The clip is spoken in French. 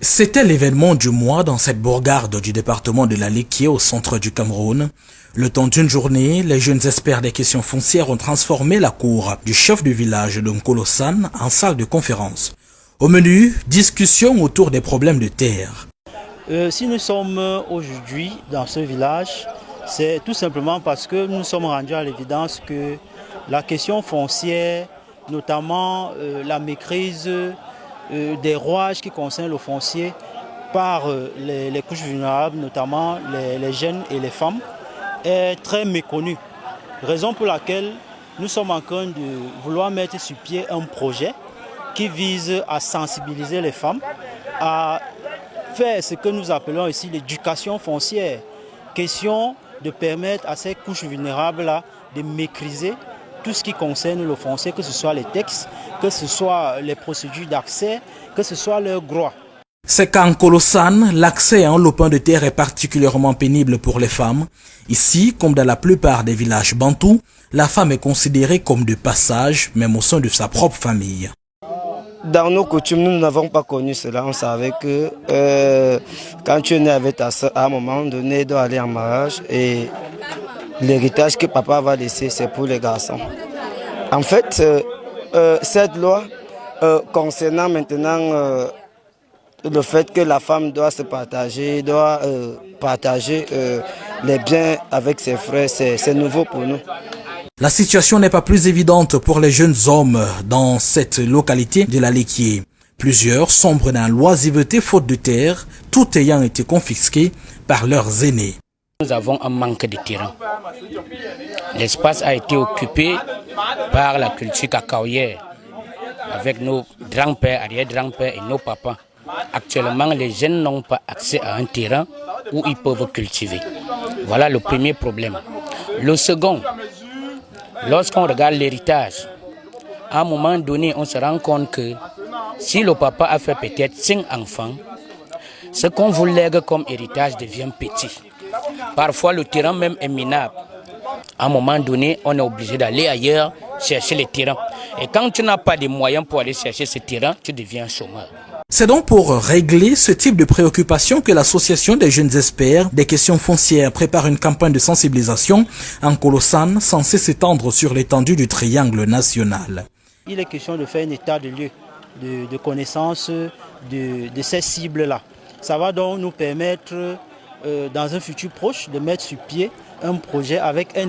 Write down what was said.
C'était l'événement du mois dans cette bourgade du département de la Liquié au centre du Cameroun. Le temps d'une journée, les jeunes experts des questions foncières ont transformé la cour du chef du village de Nkolosan en salle de conférence. Au menu, discussion autour des problèmes de terre. Si nous sommes aujourd'hui dans ce village, c'est tout simplement parce que nous sommes rendus à l'évidence que la question foncière, notamment la maîtrise des rouages qui concernent le foncier par les couches vulnérables, notamment les jeunes et les femmes, est très méconnue. Raison pour laquelle nous sommes en train de vouloir mettre sur pied un projet qui vise à sensibiliser les femmes, à faire ce que nous appelons ici l'éducation foncière. Question de permettre à ces couches vulnérables-là de maîtriser tout ce qui concerne le foncier, que ce soit les textes, que ce soit les procédures d'accès, que ce soit leurs droits. C'est qu'en Nkolosan, l'accès à un lopin de terre est particulièrement pénible pour les femmes. Ici, comme dans la plupart des villages bantous, la femme est considérée comme de passage, même au sein de sa propre famille. Dans nos coutumes, nous n'avons pas connu cela. On savait que quand tu es né avec ta soeur, à un moment donné, il doit aller en mariage et l'héritage que papa va laisser, c'est pour les garçons. En fait, cette loi concernant maintenant le fait que la femme doit se partager, doit partager les biens avec ses frères, c'est nouveau pour nous. La situation n'est pas plus évidente pour les jeunes hommes dans cette localité de la Liquié. Plusieurs sombrent dans l'oisiveté faute de terre, tout ayant été confisqué par leurs aînés. Nous avons un manque de terrain. L'espace a été occupé par la culture cacaoyère avec nos grands-pères, arrière-grands-pères et nos papas. Actuellement, les jeunes n'ont pas accès à un terrain où ils peuvent cultiver. Voilà le premier problème. Le second, lorsqu'on regarde l'héritage, à un moment donné, on se rend compte que si le papa a fait peut-être 5 enfants, ce qu'on vous lègue comme héritage devient petit. Parfois, le terrain même est minable. À un moment donné, on est obligé d'aller ailleurs chercher les terrains. Et quand tu n'as pas de moyens pour aller chercher ce terrain, tu deviens chômeur. C'est donc pour régler ce type de préoccupation que l'association des jeunes experts des questions foncières prépare une campagne de sensibilisation en Nkolosan censée s'étendre sur l'étendue du triangle national. Il est question de faire un état de lieu, de connaissance de ces cibles-là. Ça va donc nous permettre, dans un futur proche, de mettre sur pied un projet avec un